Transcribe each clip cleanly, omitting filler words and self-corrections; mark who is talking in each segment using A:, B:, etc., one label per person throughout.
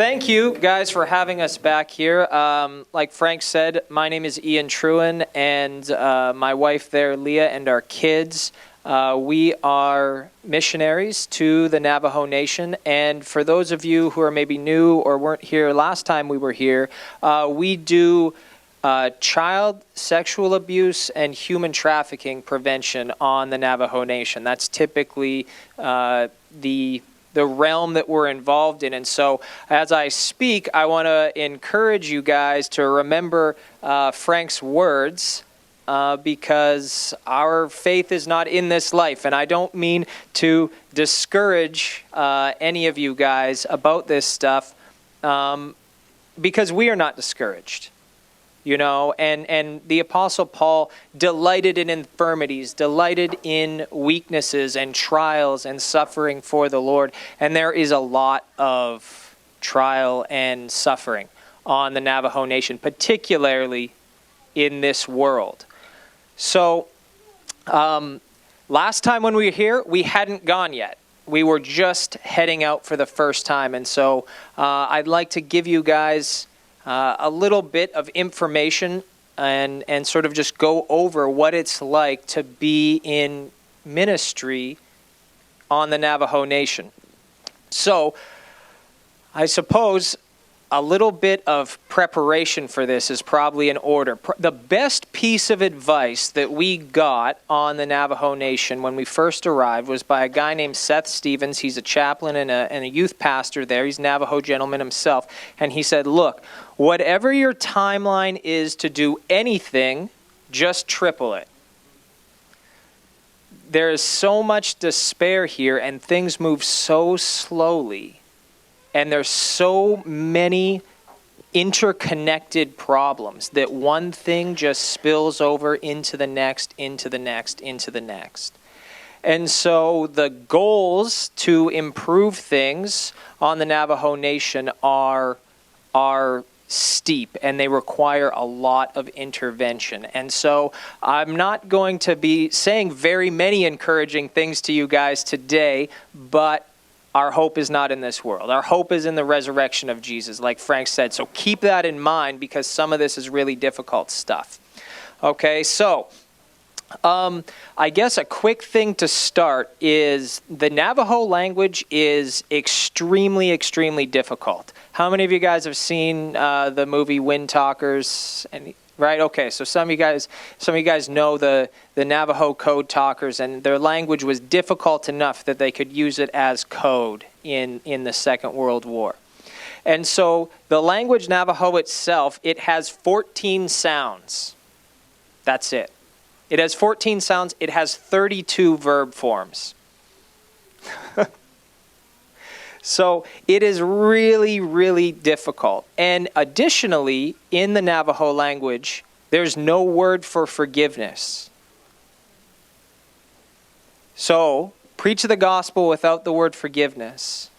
A: Thank you guys for having us back here. Like Frank said, my name is Truhn, and my wife there, Leah, and our kids. We are missionaries to the Navajo Nation, and for those of you who are maybe new or weren't here last time we were here, we do child sexual abuse and human trafficking prevention on the Navajo Nation. That's typically the realm that we're involved in. And so as I speak, I want to encourage you guys to remember Frank's words, because our faith is not in this life. And I don't mean to discourage any of you guys about this stuff, because we are not discouraged. You know, and the Apostle Paul delighted in infirmities, delighted in weaknesses and trials and suffering for the Lord. And there is a lot of trial and suffering on the Navajo Nation, particularly in this world. So last time when we were here, we hadn't gone yet. We were just heading out for the first time. And so I'd like to give you guys a little bit of information and sort of just go over what it's like to be in ministry on the Navajo Nation. So I suppose a little bit of preparation for this is probably in order. The best piece of advice that we got on the Navajo Nation when we first arrived was by a guy named Seth Stevens. He's a chaplain and a youth pastor there. He's a Navajo gentleman himself. And he said, look, whatever your timeline is to do anything, just triple it. There is so much despair here, and things move so slowly. And there's so many interconnected problems that one thing just spills over into the next, into the next, into the next. And so the goals to improve things on the Navajo Nation are steep, and they require a lot of intervention. And so I'm not going to be saying very many encouraging things to you guys today, but our hope is not in this world. Our hope is in the resurrection of Jesus, like Frank said. So keep that in mind, because some of this is really difficult stuff. Okay, so I guess a quick thing to start is the Navajo language is extremely, extremely difficult. How many of you guys have seen the movie Wind Talkers? Right? Okay, so some of you guys know the Navajo code talkers, and their language was difficult enough that they could use it as code in the Second World War. And so the language Navajo itself, it has 14 sounds. That's it. It has 14 sounds. It has 32 verb forms. So it is really, really difficult. And additionally, in the Navajo language, there's no word for forgiveness. So preach the gospel without the word forgiveness.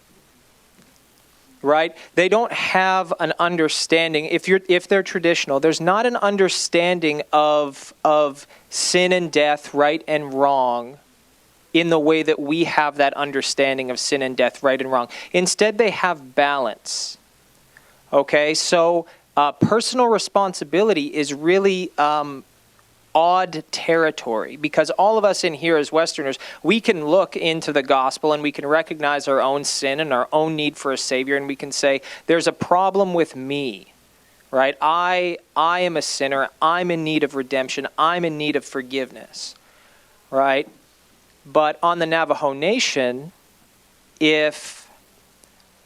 A: Right? They don't have an understanding. If they're traditional, there's not an understanding of sin and death, right and wrong, in the way that we have that understanding of sin and death, right and wrong. Instead, they have balance. Okay, so personal responsibility is really odd territory, because all of us in here as Westerners, we can look into the gospel and we can recognize our own sin and our own need for a Savior, and we can say, there's a problem with me, right? I am a sinner. I'm in need of redemption. I'm in need of forgiveness, right? But on the Navajo Nation, if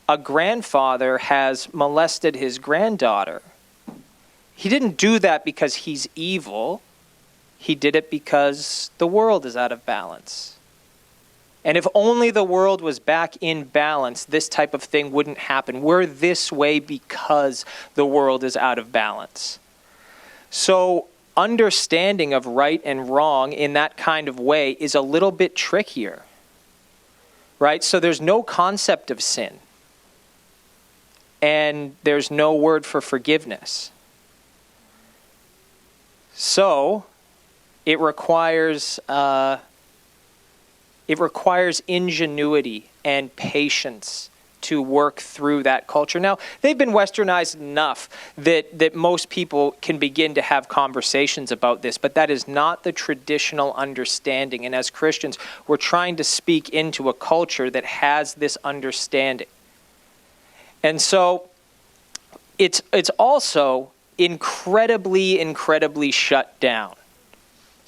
A: a grandfather has molested his granddaughter, he didn't do that because he's evil. He did it because the world is out of balance. And if only the world was back in balance, this type of thing wouldn't happen. We're this way because the world is out of balance. So understanding of right and wrong in that kind of way is a little bit trickier, right? So there's no concept of sin, and there's no word for forgiveness. So it requires ingenuity and patience to work through that culture. Now, they've been westernized enough that most people can begin to have conversations about this, but that is not the traditional understanding. And as Christians, we're trying to speak into a culture that has this understanding. And so it's also incredibly shut down.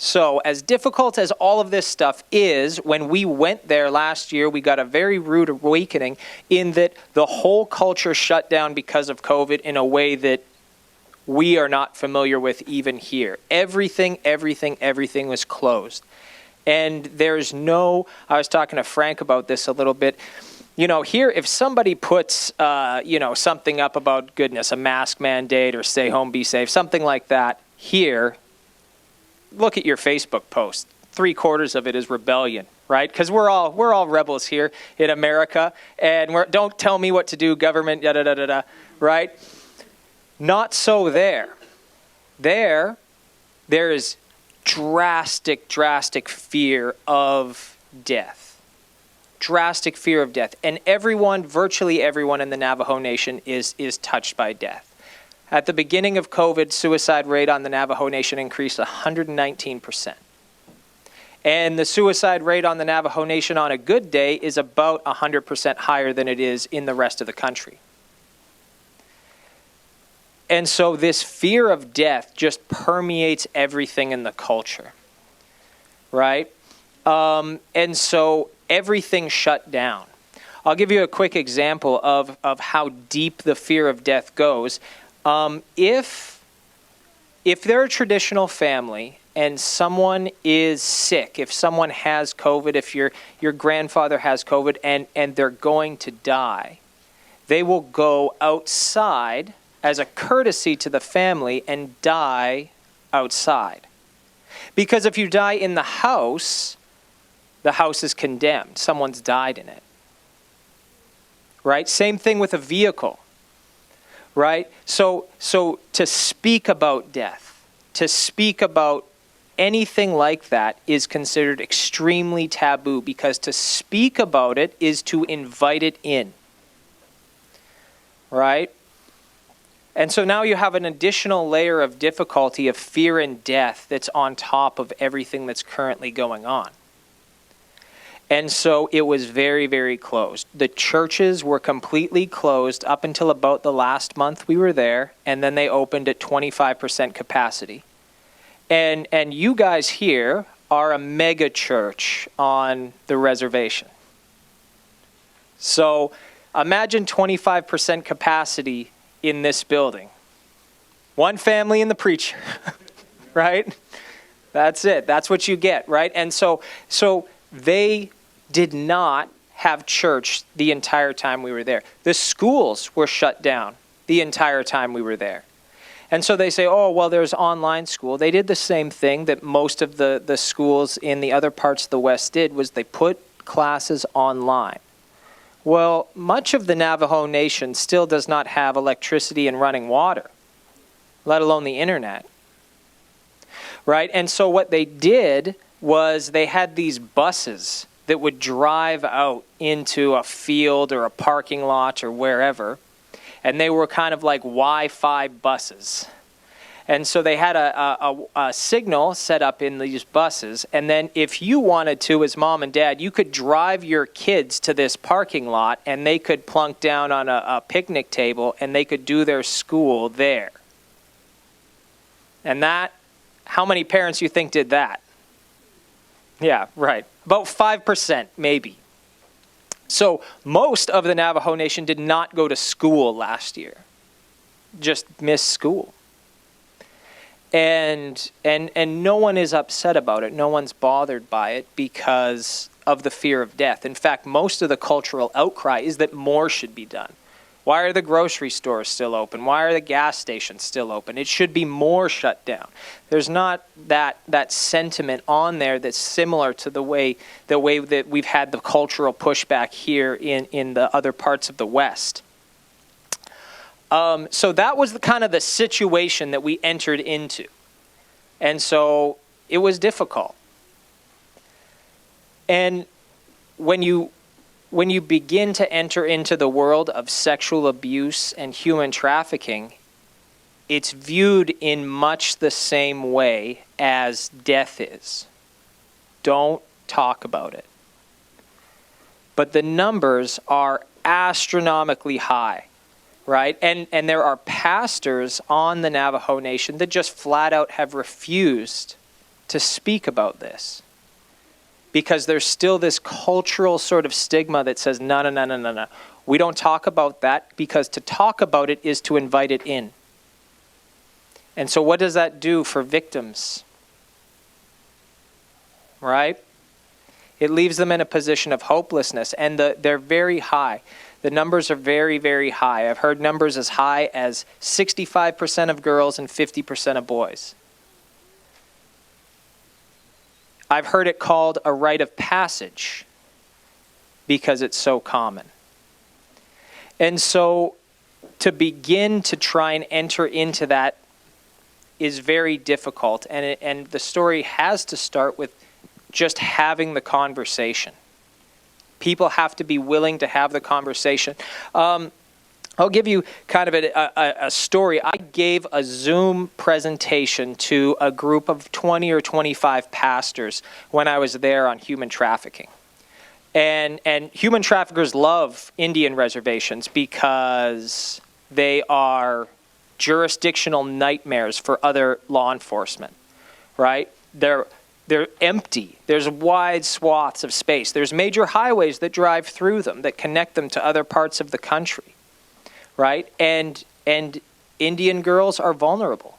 A: So as difficult as all of this stuff is, when we went there last year, we got a very rude awakening in that the whole culture shut down because of COVID in a way that we are not familiar with even here. Everything was closed. And there's I was talking to Frank about this a little bit. Here, if somebody puts, something up about goodness, a mask mandate or stay home, be safe, something like that, here, look at your Facebook post. 3/4 of it is rebellion, right? Because we're all rebels here in America, and don't tell me what to do, government, right? Not so there. There is drastic fear of death. Drastic fear of death. And virtually everyone in the Navajo Nation is touched by death. At the beginning of COVID, suicide rate on the Navajo Nation increased 119%. And the suicide rate on the Navajo Nation on a good day is about 100% higher than it is in the rest of the country. And so this fear of death just permeates everything in the culture, right? And so everything shut down. I'll give you a quick example of how deep the fear of death goes. If they're a traditional family and someone is sick, if someone has COVID, if your grandfather has COVID and they're going to die, they will go outside as a courtesy to the family and die outside. Because if you die in the house is condemned. Someone's died in it. Right? Same thing with a vehicle. Right? So to speak about death, to speak about anything like that is considered extremely taboo, because to speak about it is to invite it in. Right? And so now you have an additional layer of difficulty of fear and death that's on top of everything that's currently going on. And so it was very closed. The churches were completely closed up until about the last month we were there, and then they opened at 25% capacity. And you guys here are a mega church on the reservation. So imagine 25% capacity in this building. One family and the preacher, right? That's it. That's what you get, right? And so they did not have church the entire time we were there. The schools were shut down the entire time we were there. And so they say, oh, well, there's online school. They did the same thing that most of the schools in the other parts of the West did, was they put classes online. Well, much of the Navajo Nation still does not have electricity and running water, let alone the internet. Right? And so what they did was they had these buses that would drive out into a field or a parking lot or wherever, and they were kind of like Wi-Fi buses. And so they had a signal set up in these buses, and then if you wanted to, as mom and dad, you could drive your kids to this parking lot, and they could plunk down on a picnic table, and they could do their school there. And that, how many parents you think did that? Yeah, right. About 5%, maybe. So most of the Navajo Nation did not go to school last year. Just missed school. And no one is upset about it. No one's bothered by it because of the fear of death. In fact, most of the cultural outcry is that more should be done. Why are the grocery stores still open? Why are the gas stations still open? It should be more shut down. There's not that sentiment on there that's similar to the way that we've had the cultural pushback here in the other parts of the West. So that was kind of the situation that we entered into. And so it was difficult. And when you when you begin to enter into the world of sexual abuse and human trafficking, it's viewed in much the same way as death is. Don't talk about it. But the numbers are astronomically high, right? And there are pastors on the Navajo Nation that just flat out have refused to speak about this, because there's still this cultural sort of stigma that says, no. We don't talk about that, because to talk about it is to invite it in. And so what does that do for victims? Right? It leaves them in a position of hopelessness, and they're very high. The numbers are very, very high. I've heard numbers as high as 65% of girls and 50% of boys. I've heard it called a rite of passage because it's so common. And so to begin to try and enter into that is very difficult. And the story has to start with just having the conversation. People have to be willing to have the conversation. I'll give you kind of a story. I gave a Zoom presentation to a group of 20 or 25 pastors when I was there on human trafficking. And human traffickers love Indian reservations because they are jurisdictional nightmares for other law enforcement, right? They're empty. There's wide swaths of space. There's major highways that drive through them that connect them to other parts of the country. Right? And Indian girls are vulnerable,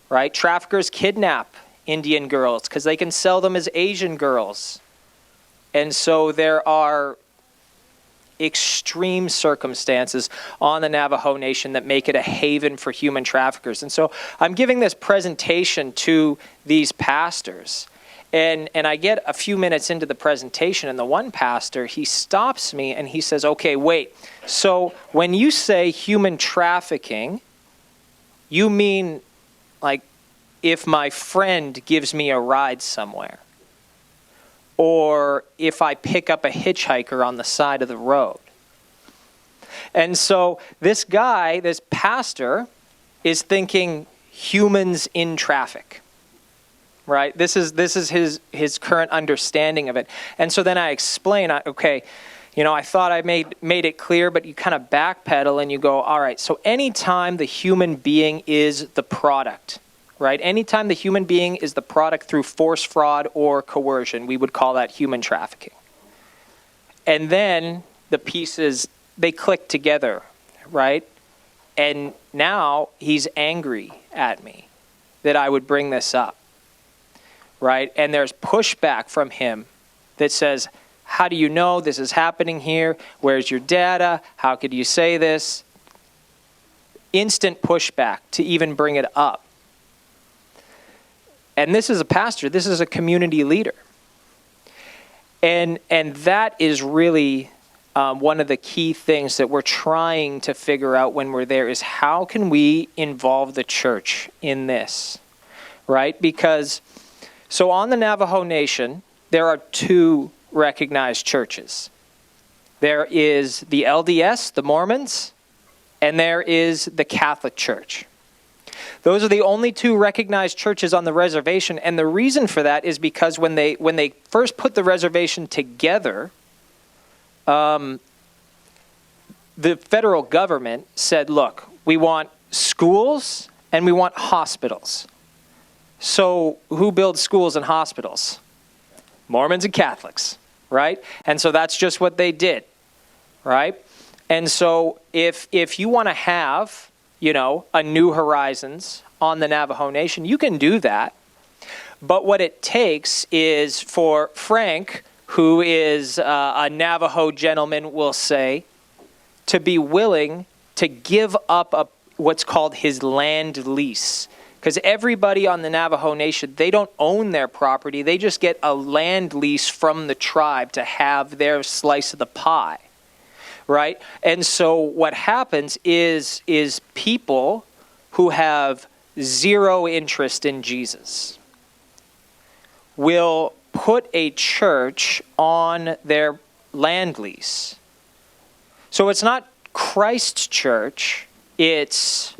A: right? Traffickers kidnap Indian girls because they can sell them as Asian girls. And so there are extreme circumstances on the Navajo Nation that make it a haven for human traffickers. And so I'm giving this presentation to these pastors. And I get a few minutes into the presentation, and the one pastor, he stops me and he says, okay, wait. So when you say human trafficking, you mean like if my friend gives me a ride somewhere, or if I pick up a hitchhiker on the side of the road. And so this guy, this pastor, is thinking humans in traffic. Right? This is his current understanding of it. And so then I explain, okay, I thought I made it clear, but you kind of backpedal and you go, all right, so anytime the human being is the product, right? Anytime the human being is the product through force, fraud, or coercion, we would call that human trafficking. And then the pieces, they click together, right? And now he's angry at me that I would bring this up. Right? And there's pushback from him that says, how do you know this is happening here? Where's your data? How could you say this? Instant pushback to even bring it up. And this is a pastor. This is a community leader. And that is really one of the key things that we're trying to figure out when we're there is how can we involve the church in this? Right? Because so on the Navajo Nation, there are two recognized churches. There is the LDS, the Mormons, and there is the Catholic Church. Those are the only two recognized churches on the reservation, and the reason for that is because when they first put the reservation together, the federal government said, look, we want schools and we want hospitals. So who builds schools and hospitals? Mormons and Catholics, right? And so that's just what they did, right? And so if you want to have, a New Horizons on the Navajo Nation, you can do that. But what it takes is for Frank, who is a Navajo gentleman, will say, to be willing to give up what's called his land lease. Because everybody on the Navajo Nation, they don't own their property. They just get a land lease from the tribe to have their slice of the pie, right? And so what happens is people who have zero interest in Jesus will put a church on their land lease. So it's not Christ's church, it's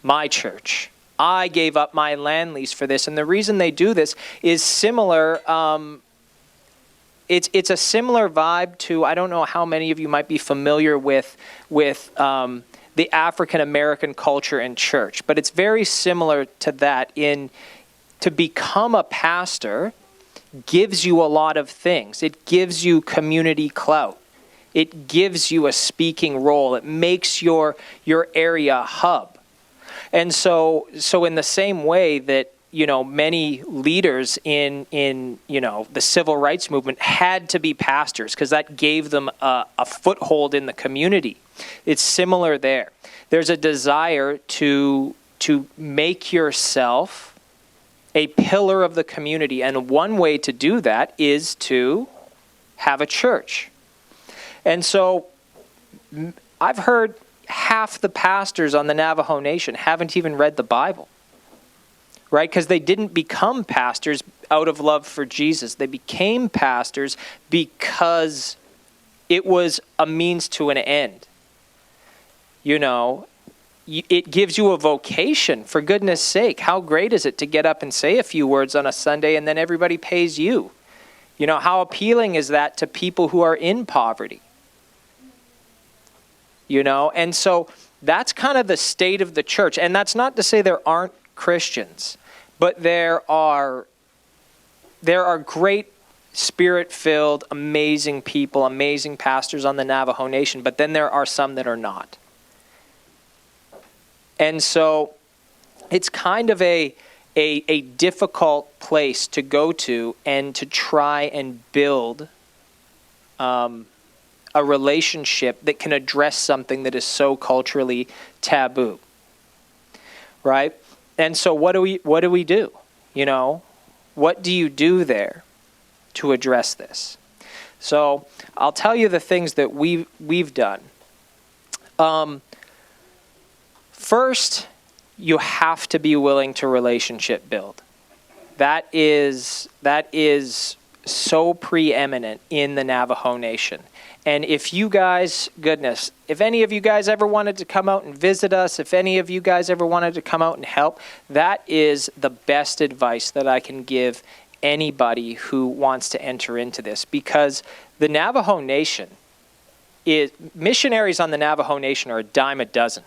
A: my church. I gave up my land lease for this. And the reason they do this is similar. It's a similar vibe to, I don't know how many of you might be familiar with the African American culture and church, but it's very similar to that. To become a pastor gives you a lot of things. It gives you community clout. It gives you a speaking role. It makes your area a hub. And so in the same way that, many leaders in the civil rights movement had to be pastors because that gave them a foothold in the community. It's similar there. There's a desire to make yourself a pillar of the community. And one way to do that is to have a church. And so I've heard half the pastors on the Navajo Nation haven't even read the Bible, right? Because they didn't become pastors out of love for Jesus. They became pastors because it was a means to an end. It gives you a vocation, for goodness sake. How great is it to get up and say a few words on a Sunday and then everybody pays you? How appealing is that to people who are in poverty? And so that's kind of the state of the church. And that's not to say there aren't Christians, but there are great spirit-filled, amazing people, amazing pastors on the Navajo Nation, but then there are some that are not. And so it's kind of a difficult place to go to and to try and build a relationship that can address something that is so culturally taboo, right? And so what do we do? What do you do there to address this? So I'll tell you the things that we've done. First, you have to be willing to relationship build. That is so preeminent in the Navajo Nation. And if you guys, if any of you guys ever wanted to come out and visit us, if any of you guys ever wanted to come out and help, that is the best advice that I can give anybody who wants to enter into this. Because the Navajo Nation missionaries on the Navajo Nation are a dime a dozen,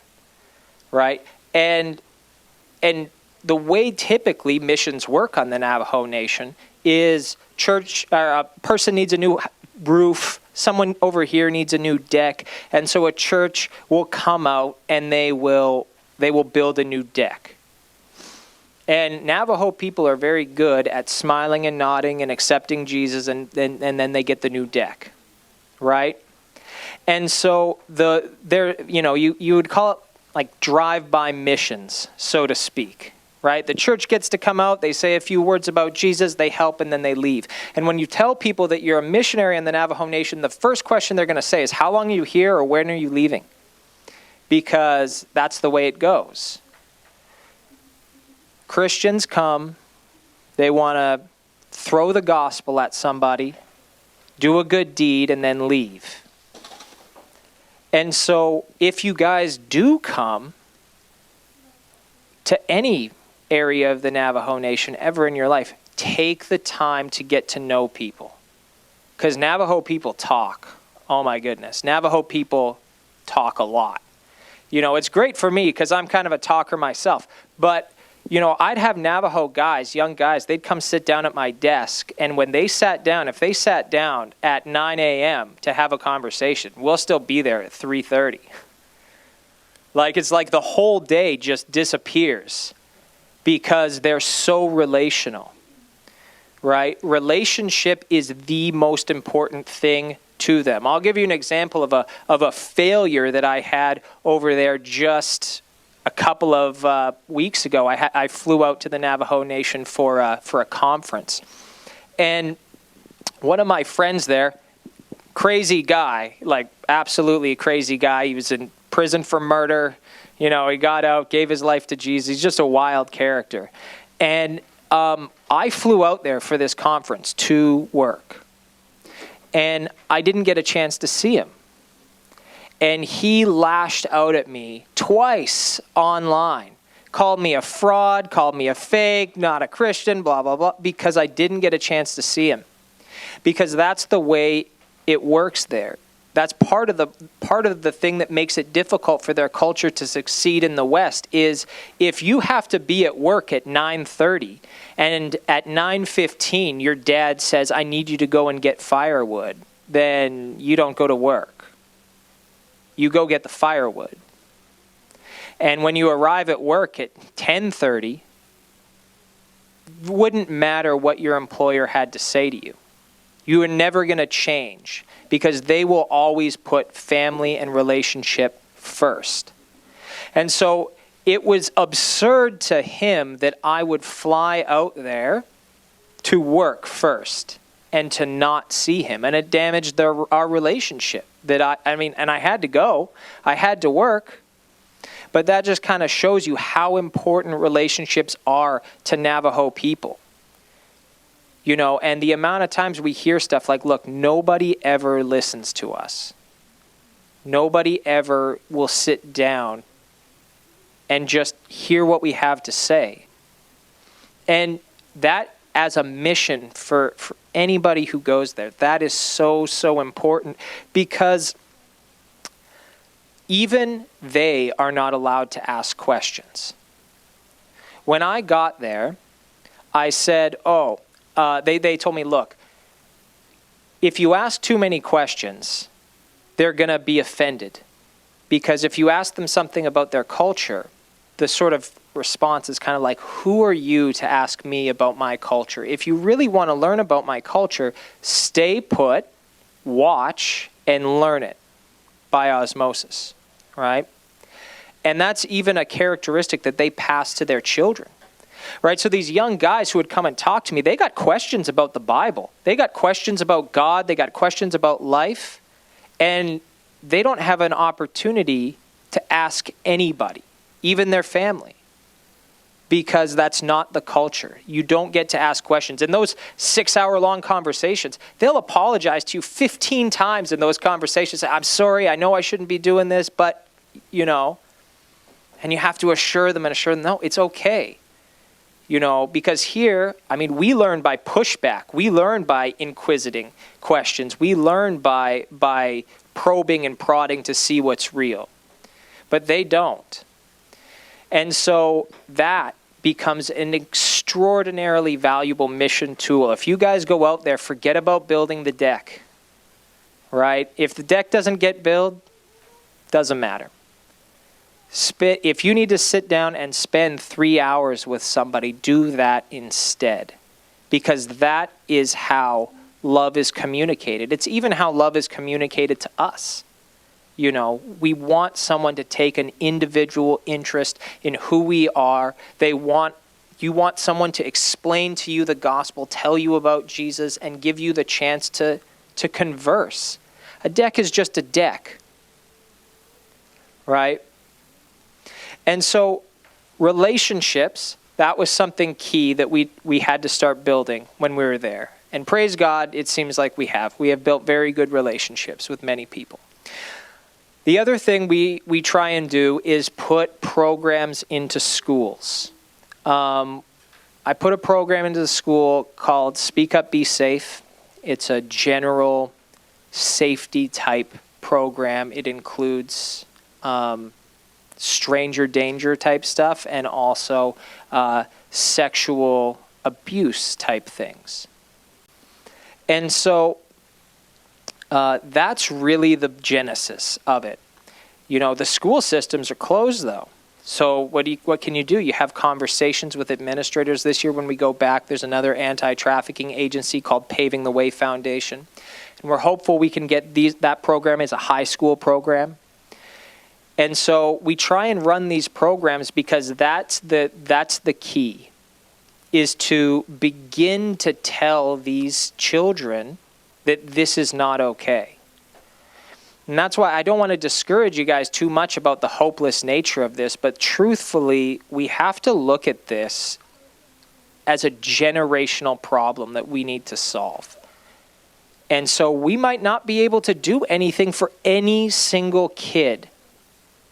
A: right? And the way typically missions work on the Navajo Nation is a person needs a new roof, someone over here needs a new deck, and so a church will come out and they will build a new deck. And Navajo people are very good at smiling and nodding and accepting Jesus, and then they get the new deck, right? And so you would call it like drive-by missions, so to speak, right? The church gets to come out, they say a few words about Jesus, they help, and then they leave. And when you tell people that you're a missionary in the Navajo Nation, the first question they're going to say is, how long are you here or when are you leaving? Because that's the way it goes. Christians come, they want to throw the gospel at somebody, do a good deed, and then leave. And so if you guys do come to any area of the Navajo Nation ever in your life, take the time to get to know people. Because Navajo people talk. Oh my goodness. Navajo people talk a lot. It's great for me because I'm kind of a talker myself. But, I'd have Navajo guys, young guys, they'd come sit down at my desk. And when they sat down, if they sat down at 9 a.m. to have a conversation, we'll still be there at 3:30. It's like the whole day just disappears because they're so relational, right? Relationship is the most important thing to them. I'll give you an example of a failure that I had over there just a couple of weeks ago. I flew out to the Navajo Nation for a conference. And one of my friends there, crazy guy, absolutely a crazy guy. He was in prison for murder. He got out, gave his life to Jesus. He's just a wild character. And I flew out there for this conference to work. And I didn't get a chance to see him. And he lashed out at me twice online. Called me a fraud, called me a fake, not a Christian, blah, blah, blah, because I didn't get a chance to see him. Because that's the way it works there. That's part of the thing that makes it difficult for their culture to succeed in the West is if you have to be at work at 9:30 and at 9:15 your dad says, I need you to go and get firewood, then you don't go to work. You go get the firewood. And when you arrive at work at 10:30, it wouldn't matter what your employer had to say to you. You are never going to change because they will always put family and relationship first. And so it was absurd to him that I would fly out there to work first and to not see him. And it damaged our relationship. And I had to go. I had to work. But that just kind of shows you how important relationships are to Navajo people. You know, and the amount of times we hear stuff like, look, nobody ever listens to us. Nobody ever will sit down and just hear what we have to say. And that, as a mission for anybody who goes there, that is so, so important because even they are not allowed to ask questions. When I got there, I said, they told me, look, if you ask too many questions, they're going to be offended. Because if you ask them something about their culture, the sort of response is kind of like, who are you to ask me about my culture? If you really want to learn about my culture, stay put, watch, and learn it by osmosis, right? And that's even a characteristic that they pass to their children. Right, so these young guys who would come and talk to me, they got questions about the Bible. They got questions about God. They got questions about life. And they don't have an opportunity to ask anybody, even their family, because that's not the culture. You don't get to ask questions. In those 6-hour-long conversations, they'll apologize to you 15 times in those conversations. I'm sorry, I know I shouldn't be doing this, but, you know, and you have to assure them, no, it's okay. You know, because here, we learn by pushback. We learn by inquisiting questions. We learn by probing and prodding to see what's real. But they don't. And so that becomes an extraordinarily valuable mission tool. If you guys go out there, forget about building the deck. Right? If the deck doesn't get built, doesn't matter. If you need to sit down and spend 3 hours with somebody, do that instead. Because that is how love is communicated. It's even how love is communicated to us. You know, we want someone to take an individual interest in who we are. You want someone to explain to you the gospel, tell you about Jesus, and give you the chance to converse. A deck is just a deck. Right? And so relationships, that was something key that we had to start building when we were there. And praise God, it seems like we have. We have built very good relationships with many people. The other thing we try and do is put programs into schools. I put a program into the school called Speak Up, Be Safe. It's a general safety type program. It includes stranger danger type stuff and also sexual abuse type things. And so that's really the genesis of it. You know, the school systems are closed though. So what can you do? You have conversations with administrators. This year when we go back, there's another anti-trafficking agency called Paving the Way Foundation. And we're hopeful we can get that program as a high school program. And so we try and run these programs because that's the key, is to begin to tell these children that this is not okay. And that's why I don't want to discourage you guys too much about the hopeless nature of this, but truthfully, we have to look at this as a generational problem that we need to solve. And so we might not be able to do anything for any single kid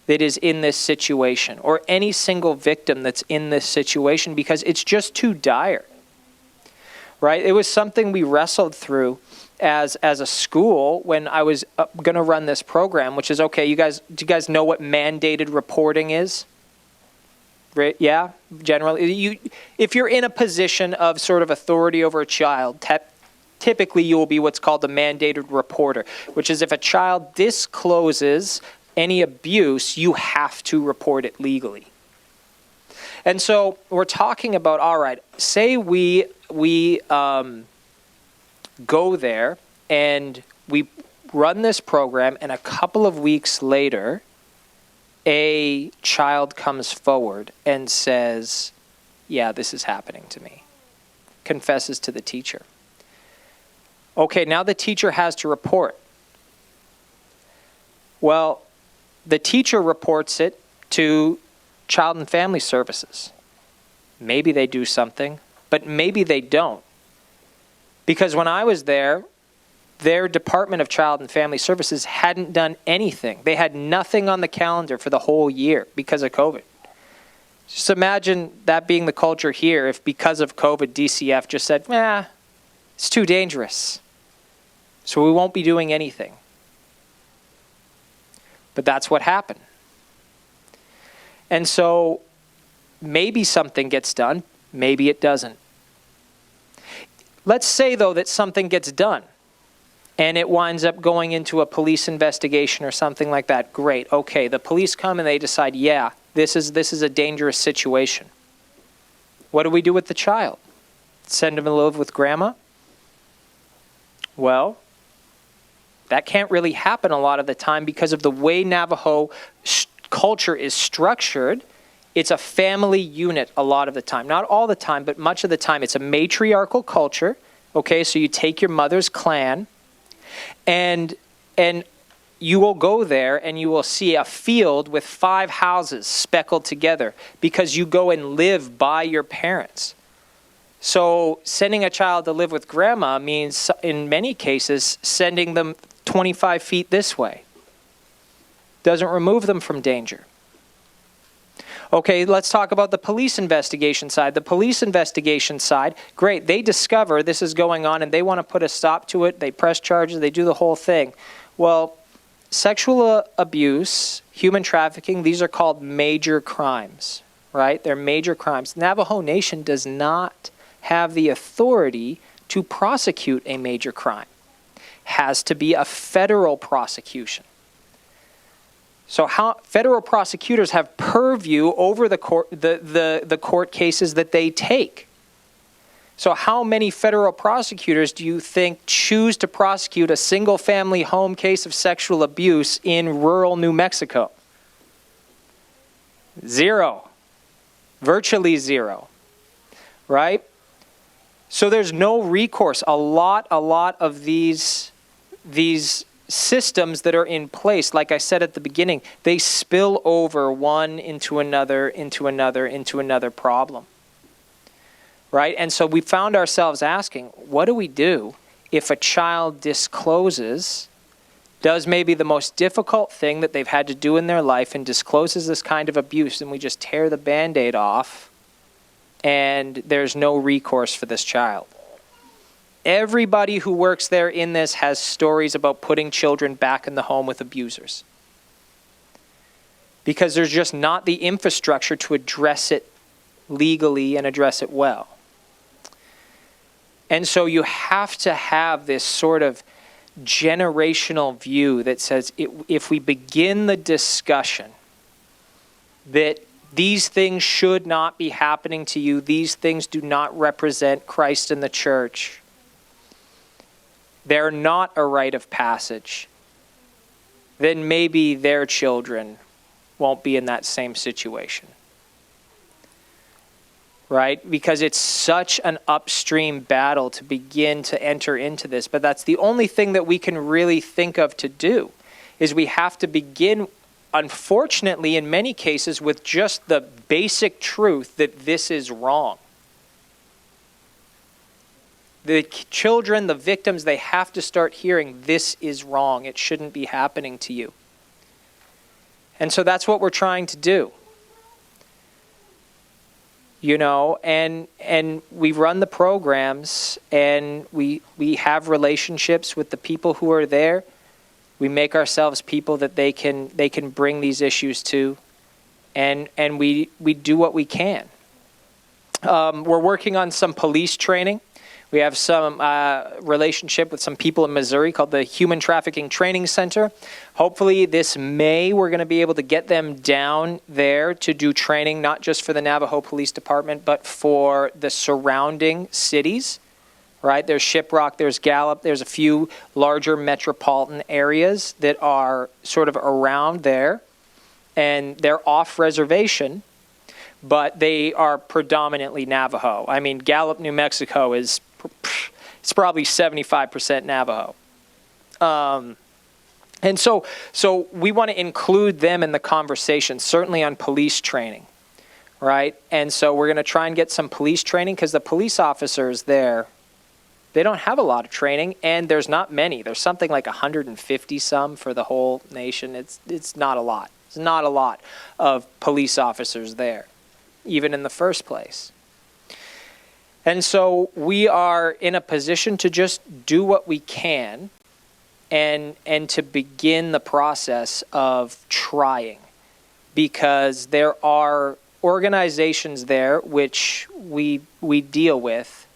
A: that is in this situation, or any single victim that's in this situation, because it's just too dire. Right? It was something we wrestled through as a school when I was going to run this program, which is, okay, do you guys know what mandated reporting is? Right? Yeah, generally. If you're in a position of sort of authority over a child, typically you will be what's called the mandated reporter, which is if a child discloses any abuse, you have to report it legally. And so we're talking about, all right, say we go there and we run this program, and a couple of weeks later, a child comes forward and says, yeah, this is happening to me. Confesses to the teacher. Okay, now the teacher has to report. Well, the teacher reports it to Child and Family Services. Maybe they do something, but maybe they don't. Because when I was there, their Department of Child and Family Services hadn't done anything. They had nothing on the calendar for the whole year because of COVID. Just imagine that being the culture here if because of COVID, DCF just said, it's too dangerous. So we won't be doing anything. But that's what happened. And so maybe something gets done, maybe it doesn't. Let's say, though, that something gets done and it winds up going into a police investigation or something like that. Great. Okay, the police come and they decide, yeah, this is a dangerous situation. What do we do with the child? Send him to live with grandma? Well, that can't really happen a lot of the time because of the way Navajo culture is structured. It's a family unit a lot of the time. Not all the time, but much of the time. It's a matriarchal culture. Okay, so you take your mother's clan, and you will go there and you will see a field with 5 houses speckled together because you go and live by your parents. So sending a child to live with grandma means, in many cases, sending them 25 feet this way. Doesn't remove them from danger. Okay, let's talk about the police investigation side. The police investigation side, great, they discover this is going on and they want to put a stop to it. They press charges, they do the whole thing. Well, sexual abuse, human trafficking, these are called major crimes, right? They're major crimes. Navajo Nation does not have the authority to prosecute a major crime. Has to be a federal prosecution. So federal prosecutors have purview over the court cases that they take. So how many federal prosecutors do you think choose to prosecute a single family home case of sexual abuse in rural New Mexico? 0. Virtually 0. Right? So there's no recourse. A lot of these systems that are in place, like I said at the beginning, they spill over one into another problem. Right? And so we found ourselves asking, what do we do if a child discloses, does maybe the most difficult thing that they've had to do in their life and discloses this kind of abuse, and we just tear the Band-Aid off and there's no recourse for this child? Everybody who works there in this has stories about putting children back in the home with abusers. Because there's just not the infrastructure to address it legally and address it well. And so you have to have this sort of generational view that says if we begin the discussion that these things should not be happening to you, these things do not represent Christ and the church, they're not a rite of passage, then maybe their children won't be in that same situation. Right? Because it's such an upstream battle to begin to enter into this. But that's the only thing that we can really think of to do, is we have to begin, unfortunately, in many cases, with just the basic truth that this is wrong. the children, the victims, they have to start hearing this is wrong. It shouldn't be happening to you. And so that's what we're trying to do. And we run the programs, and we have relationships with the people who are there. We make ourselves people that they can bring these issues to, and we do what we can. We're working on some police training. We have some relationship with some people in Missouri called the Human Trafficking Training Center. Hopefully this May we're going to be able to get them down there to do training, not just for the Navajo Police Department, but for the surrounding cities. Right? There's Shiprock, there's Gallup, there's a few larger metropolitan areas that are sort of around there, and they're off reservation, but they are predominantly Navajo. I mean, Gallup, New Mexico it's probably 75% Navajo. And so we want to include them in the conversation, certainly on police training, right? And so we're going to try and get some police training, because the police officers there, they don't have a lot of training, and there's not many. There's something like 150 some for the whole nation. It's not a lot. It's not a lot of police officers there, even in the first place. And so we are in a position to just do what we can and to begin the process of trying, because there are organizations there which we deal with.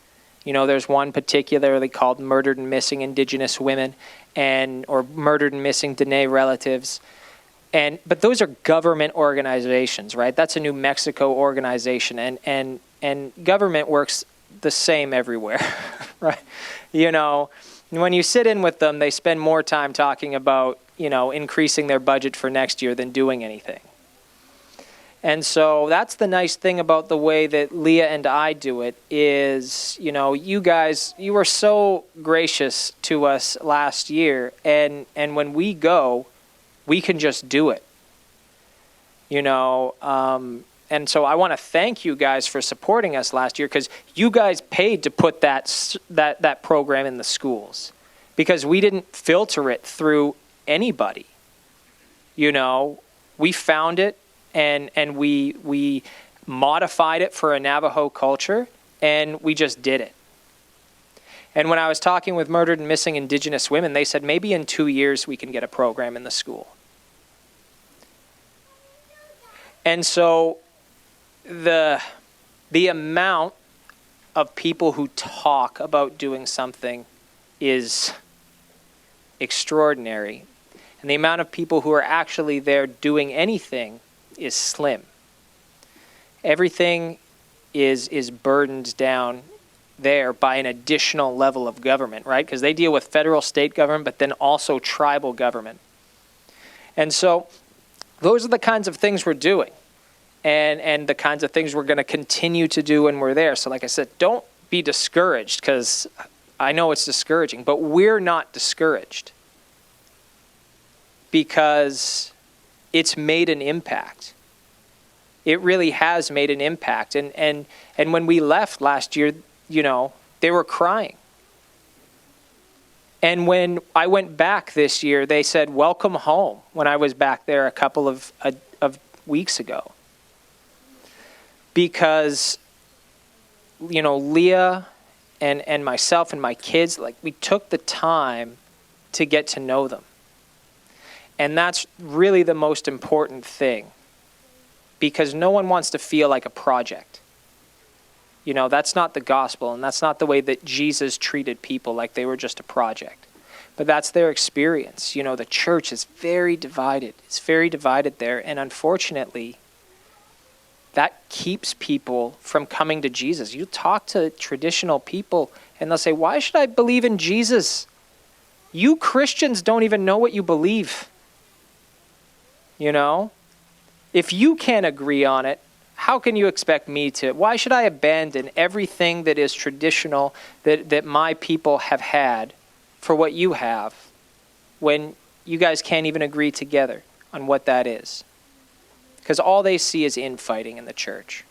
A: There's one particularly called Murdered and Missing Indigenous Women or Murdered and Missing Dene Relatives. But those are government organizations, right? That's a New Mexico organization, and government works the same everywhere, right? When you sit in with them, they spend more time talking about, increasing their budget for next year than doing anything. And so that's the nice thing about the way that Leah and I do it is, you guys, you were so gracious to us last year, and when we go, we can just do it, and so I want to thank you guys for supporting us last year, because you guys paid to put that program in the schools, because we didn't filter it through anybody. We found it, and we modified it for a Navajo culture, and we just did it. And when I was talking with Murdered and Missing Indigenous Women, they said maybe in 2 years we can get a program in the school. And so the amount of people who talk about doing something is extraordinary. And the amount of people who are actually there doing anything is slim. Everything is burdened down there by an additional level of government, right? Because they deal with federal, state government, but then also tribal government. And so those are the kinds of things we're doing, and the kinds of things we're going to continue to do when we're there. So like I said, don't be discouraged, because I know it's discouraging, but we're not discouraged, because it's made an impact. It really has made an impact. And when we left last year, they were crying. And when I went back this year, they said, "Welcome home," when I was back there a couple of weeks ago. Because, Leah and myself and my kids, we took the time to get to know them. And that's really the most important thing, because no one wants to feel like a project. That's not the gospel, and that's not the way that Jesus treated people, like they were just a project. But that's their experience. The church is very divided. It's very divided there, and unfortunately, that keeps people from coming to Jesus. You talk to traditional people, and they'll say, "Why should I believe in Jesus? You Christians don't even know what you believe." If you can't agree on it, how can you expect me to? Why should I abandon everything that is traditional that my people have had for what you have, when you guys can't even agree together on what that is? Because all they see is infighting in the church.